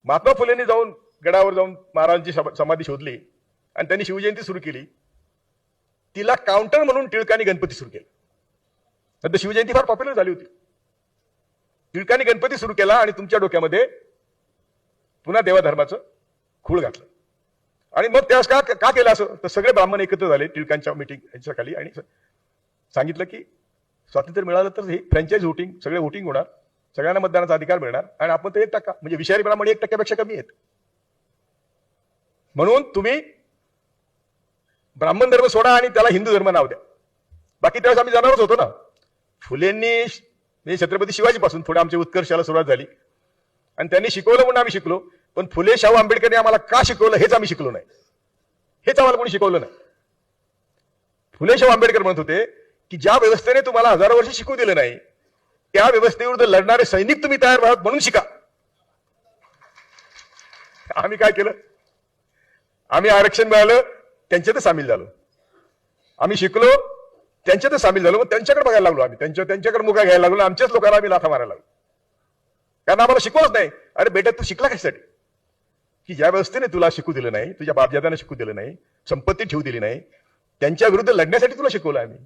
महात्मा फुलेंनी जाऊन गडावर जाऊन महाराजांची समाधी शोधली आणि त्यांनी शिवजयंती सुरू केली. तिला काउंटर म्हणून टिळकांनी गणपती सुरू केला. नंतर शिवजयंती फार पॉप्युलर झाली होती. टिळकांनी गणपती सुरू केला आणि तुमच्या डोक्यामध्ये पुन्हा देवाधर्माचं खूळ घातलं. आणि मग त्यास का केलं असं? तर सगळे ब्राह्मण एकत्र झाले टिळकांच्या मीटिंग खाली आणि सांगितलं की स्वातंत्र्य मिळालं तर हे फ्रँचाईज व्होटिंग, सगळे व्होटिंग होणार, सगळ्यांना मतदानाचा अधिकार मिळणार आणि आपण तर 1% म्हणजे विषारी ब्राह्मण 1% कमी आहेत. म्हणून तुम्ही ब्राह्मण धर्म सोडा आणि त्याला हिंदू धर्म नाव द्या. बाकी त्यावेळेस आम्ही जाणारच होतो ना. फुलेंनी म्हणजे छत्रपती शिवाजी पासून पुढे आमच्या उत्कर्षाला सुरुवात झाली आणि त्यांनी शिकवलं म्हणून आम्ही शिकलो. पण फुले शाहू आंबेडकरने आम्हाला का शिकवलं हेच आम्ही शिकलो नाही. हेच आम्हाला कोणी शिकवलं नाही. फुले शाहू आंबेडकर म्हणत होते की ज्या व्यवस्थेने तुम्हाला हजारो वर्ष शिकू दिलं नाही त्या व्यवस्थेविरुद्ध लढणारे सैनिक तुम्ही तयार व्हाल म्हणून शिका. आम्ही काय केलं? आम्ही आरक्षण मिळालं त्यांच्यातच सामील झालो. आम्ही शिकलो त्यांच्यातच सामील झालो. मग त्यांच्याकडे बघायला लागलो. आम्ही त्यांच्याकडे मुगा घ्यायला लागलो. आमच्याच लोकांना आम्ही लाथा मारायला लागलो. कारण आम्हाला शिकवलंच नाही. अरे बेटा तू शिकला कशासाठी? की ज्या व्यवस्थेने तुला शिकू दिलं नाही, तुझ्या बापजात्यांना शिकू दिलं नाही, संपत्ती ठेवू दिली नाही, त्यांच्या विरुद्ध लढण्यासाठी तुला शिकवलं आम्ही.